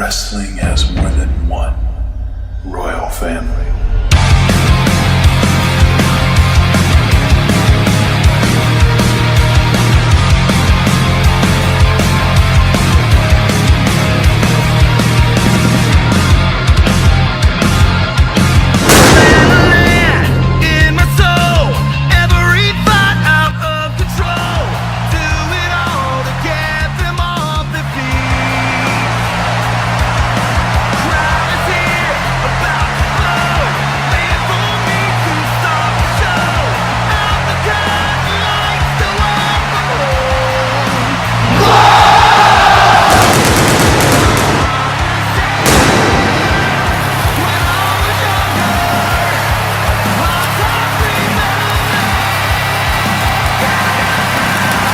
Wrestling has more than one royal family.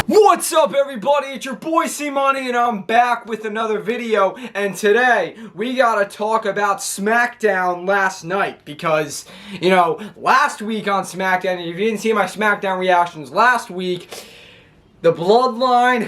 What's up, everybody? It's your boy C-Money, and I'm back with another video. And today we gotta talk about SmackDown last night, because last week on SmackDown, and if you didn't see my SmackDown reactions last week, the bloodline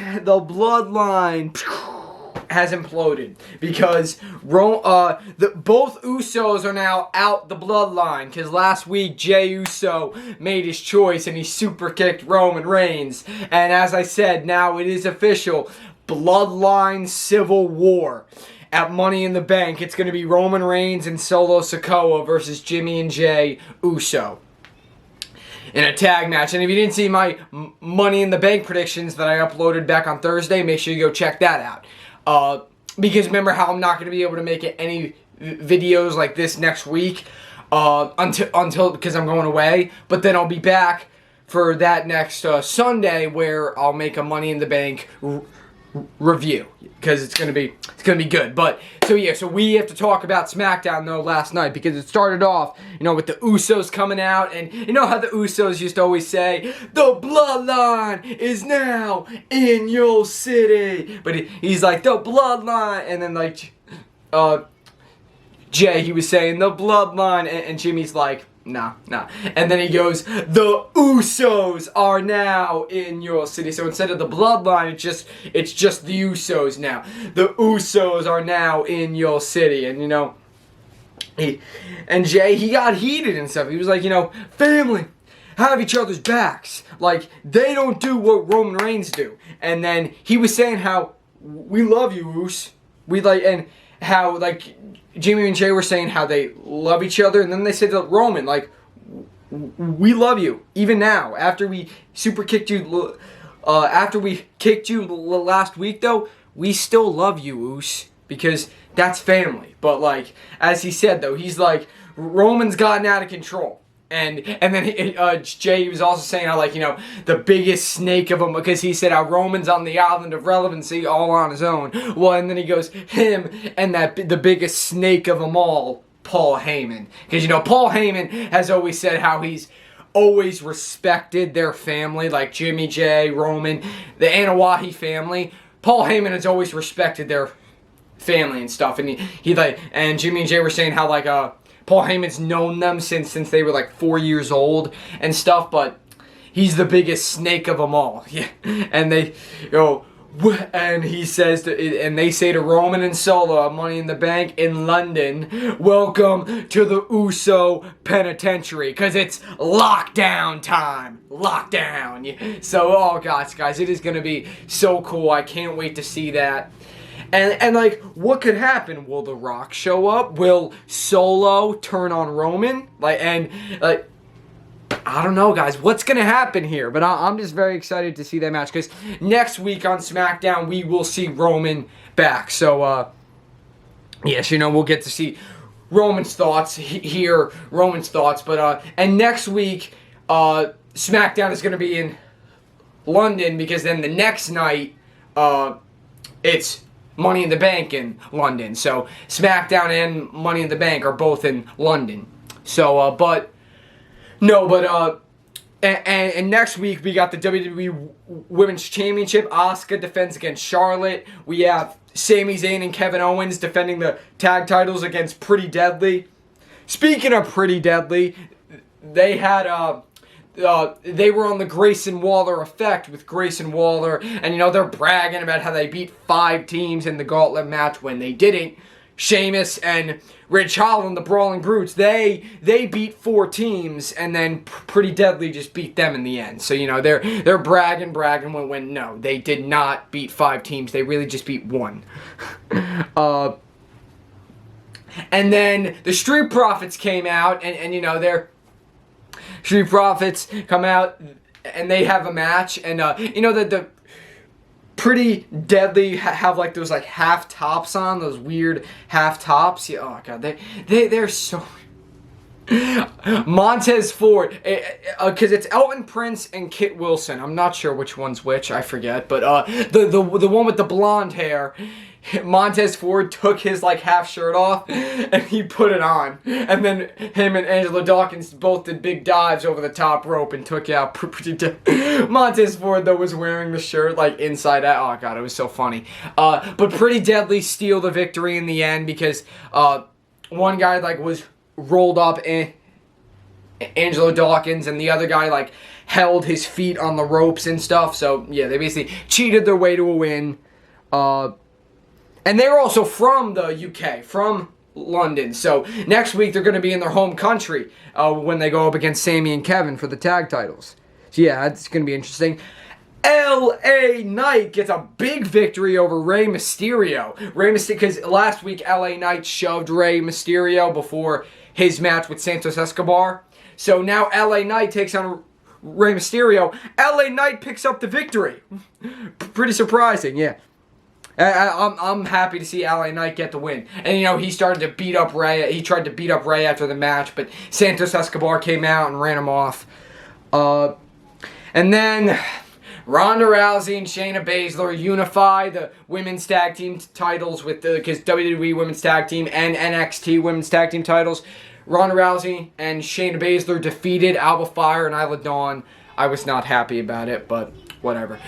has imploded because both Usos are now out the bloodline, because last week Jey Uso made his choice and he super kicked Roman Reigns, and as I said, now it is official: bloodline civil war at Money in the Bank. It's going to be Roman Reigns and Solo Sikoa versus Jimmy and Jey Uso in a tag match. And if you didn't see my Money in the Bank predictions that I uploaded back on Thursday, make sure you go check that out. Because remember how I'm not going to be able to make any videos like this next week until because I'm going away. But then I'll be back for that next Sunday, where I'll make a Money in the Bank review, because it's gonna be good. But so we have to talk about SmackDown though last night, because it started off with the Usos coming out, and you know how the Usos used to always say the bloodline is now in your city, but he's like the bloodline, and then like Jey, he was saying the bloodline, and Jimmy's like nah. And then he goes, the Usos are now in your city. So instead of the bloodline, it's just the Usos now. The Usos are now in your city. And and Jey, he got heated and stuff. He was like, family, have each other's backs. Like, they don't do what Roman Reigns do. And then he was saying how we love you, Us. And how like Jimmy and Jey were saying how they love each other, and then they said to Roman, like, we love you even now after we super kicked you. After we kicked you last week, though, we still love you, Us, because that's family. But like as he said though, he's like, Roman's gotten out of control. And then Jey was also saying how, like, the biggest snake of them, because he said how Roman's on the island of relevancy all on his own. Well, and then he goes, him and the biggest snake of them all, Paul Heyman. Because, Paul Heyman has always said how he's always respected their family, like Jimmy, Jey, Roman, the Anawahi family. Paul Heyman has always respected their family and stuff. And and Jimmy and Jey were saying how, like, Paul Heyman's known them since they were like 4 years old and stuff, but he's the biggest snake of them all. Yeah, and they and he says and they say to Roman and Solo at Money in the Bank in London, welcome to the Uso Penitentiary, because it's lockdown time. Lockdown. Yeah. So, oh gosh, guys, it is gonna be so cool. I can't wait to see that. And like, what could happen? Will The Rock show up? Will Solo turn on Roman? I don't know, guys. What's going to happen here? But I'm just very excited to see that match, because next week on SmackDown, we will see Roman back. So, yes, we'll get to see Roman's thoughts, hear Roman's thoughts. But, and next week, SmackDown is going to be in London, because then the next night, it's Money in the Bank in London. So SmackDown and Money in the Bank are both in London. So, and next week we got the WWE Women's Championship. Asuka defends against Charlotte. We have Sami Zayn and Kevin Owens defending the tag titles against Pretty Deadly. Speaking of Pretty Deadly, they had they were on the Grayson Waller effect with Grayson Waller, and you know, they're bragging about how they beat 5 teams in the gauntlet match when they didn't. Sheamus and Ridge Holland, the Brawling Brutes, they beat 4 teams, and then Pretty Deadly just beat them in the end. So, you know, they're bragging when no, they did not beat 5 teams. They really just beat 1. And then the Street Profits came out, and you know, they're Street Profits come out, and they have a match, and you know, the Pretty Deadly have like those like half tops on, those weird half tops. Yeah, oh god, they're so. Montez Ford, because it's Elton Prince and Kit Wilson. I'm not sure which one's which, I forget, but the one with the blonde hair. Montez Ford took his like half shirt off and he put it on, and then him and Angelo Dawkins both did big dives over the top rope and took out Montez Ford though was wearing the shirt like inside out. Oh god, it was so funny. But Pretty Deadly steal the victory in the end because one guy like was rolled up in Angelo Dawkins and the other guy like held his feet on the ropes and stuff. So yeah, they basically cheated their way to a win. And they're also from the UK, from London. So next week they're going to be in their home country when they go up against Sami and Kevin for the tag titles. So yeah, it's going to be interesting. LA Knight gets a big victory over Rey Mysterio. Because last week LA Knight shoved Rey Mysterio before his match with Santos Escobar. So now LA Knight takes on Rey Mysterio. LA Knight picks up the victory. Pretty surprising, yeah. I'm happy to see LA Knight get the win. And, you know, he started to beat up Rey. He tried to beat up Rey after the match, but Santos Escobar came out and ran him off. And then Ronda Rousey and Shayna Baszler unify the women's tag team titles with because WWE women's tag team and NXT women's tag team titles. Ronda Rousey and Shayna Baszler defeated Alba Fire and Isla Dawn. I was not happy about it, but whatever.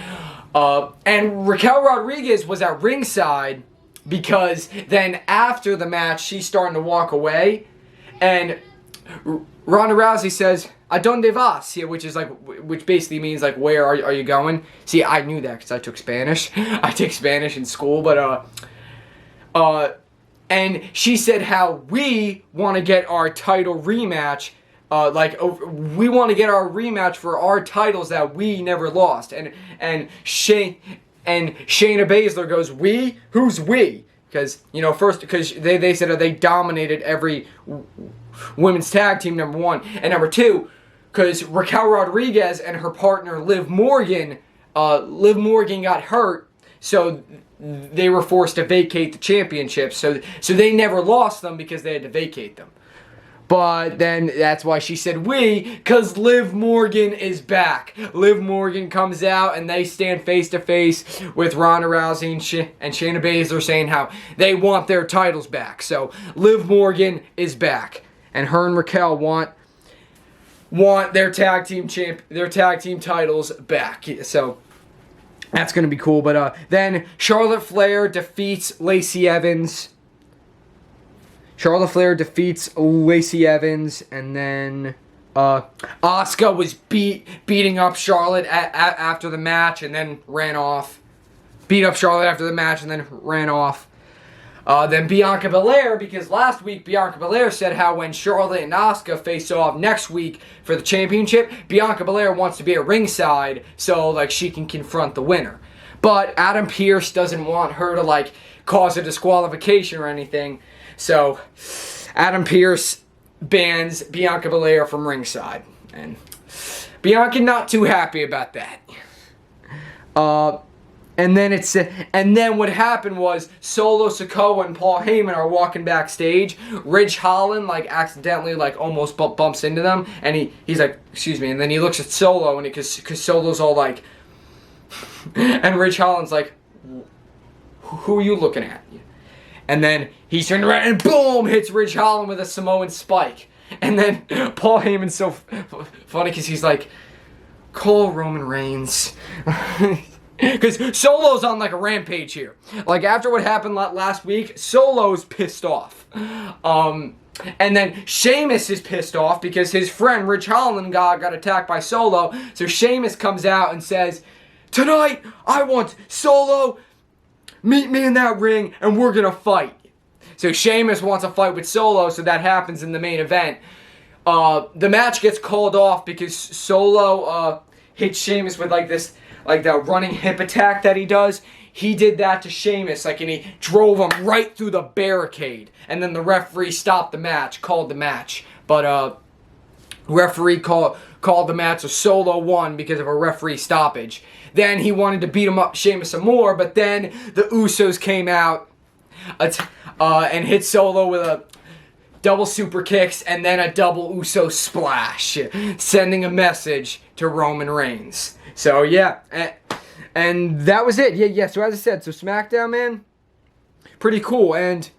And Raquel Rodriguez was at ringside because then after the match, she's starting to walk away. And Ronda Rousey says, "A donde vas?" Which basically means like, where are you going? See, I knew that because I took Spanish. I take Spanish in school, but and she said how we want to get our title rematch. We want to get our rematch for our titles that we never lost. And Shayna Baszler goes, "We? Who's we?" Because, you know, first, because they said they dominated every women's tag team, number one. And number two, because Raquel Rodriguez and her partner Liv Morgan got hurt, so they were forced to vacate the championships. So they never lost them because they had to vacate them. But then that's why she said we, because Liv Morgan is back. Liv Morgan comes out and they stand face to face with Ronda Rousey and Shayna Baszler saying how they want their titles back. So Liv Morgan is back, and her and Raquel want their tag team titles back. So that's gonna be cool. But then Charlotte Flair defeats Lacey Evans. Charlotte Flair defeats Lacey Evans, and then Asuka was beating up Charlotte after the match, and then ran off. Beat up Charlotte after the match, and then ran off. Then Bianca Belair, because last week Bianca Belair said how when Charlotte and Asuka face off next week for the championship, Bianca Belair wants to be at ringside so like she can confront the winner. But Adam Pearce doesn't want her to like cause a disqualification or anything. So, Adam Pearce bans Bianca Belair from ringside. And Bianca not too happy about that. And then what happened was Solo Sikoa and Paul Heyman are walking backstage. Ridge Holland like accidentally like almost bumps into them, and he's like, "Excuse me," and then he looks at Solo, and because Solo's all like, and Ridge Holland's like, "Who are you looking at?" And then he turned around and boom, hits Ridge Holland with a Samoan spike. And then Paul Heyman's so funny because he's like, "Call Roman Reigns." Because Solo's on like a rampage here. Like after what happened last week, Solo's pissed off. And then Sheamus is pissed off because his friend Rich Holland got attacked by Solo. So Sheamus comes out and says, tonight I want Solo, meet me in that ring and we're going to fight. So Sheamus wants a fight with Solo, so that happens in the main event. The match gets called off because Solo hits Sheamus with that running hip attack that he does. He did that to Sheamus, and he drove him right through the barricade. And then the referee stopped the match, called the match. But referee called the match, so Solo won because of a referee stoppage. Then he wanted to beat him up, Sheamus, some more, but then the Usos came out and hit Solo with a double super kicks and then a double Uso splash, sending a message to Roman Reigns. So yeah, and that was it. Yeah. So as I said, so SmackDown, man, pretty cool. And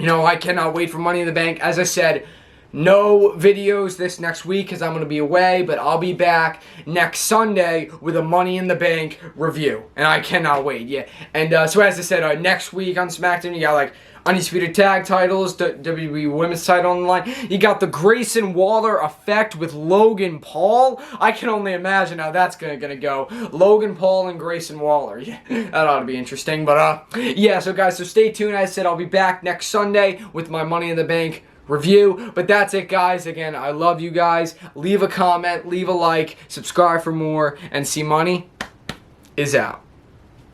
I cannot wait for Money in the Bank. As I said, no videos this next week because I'm going to be away, but I'll be back next Sunday with a Money in the Bank review, and I cannot wait. Yeah, and so as I said, next week on SmackDown, you got Undisputed Tag Titles, WWE Women's Title on the line. You got the Grayson Waller effect with Logan Paul. I can only imagine how that's gonna go. Logan Paul and Grayson Waller. Yeah, that ought to be interesting. But yeah. So guys, so stay tuned. As I said, I'll be back next Sunday with my Money in the Bank review. But that's it, guys. Again, I love you guys. Leave a comment, leave a like, subscribe for more, and C Money is out.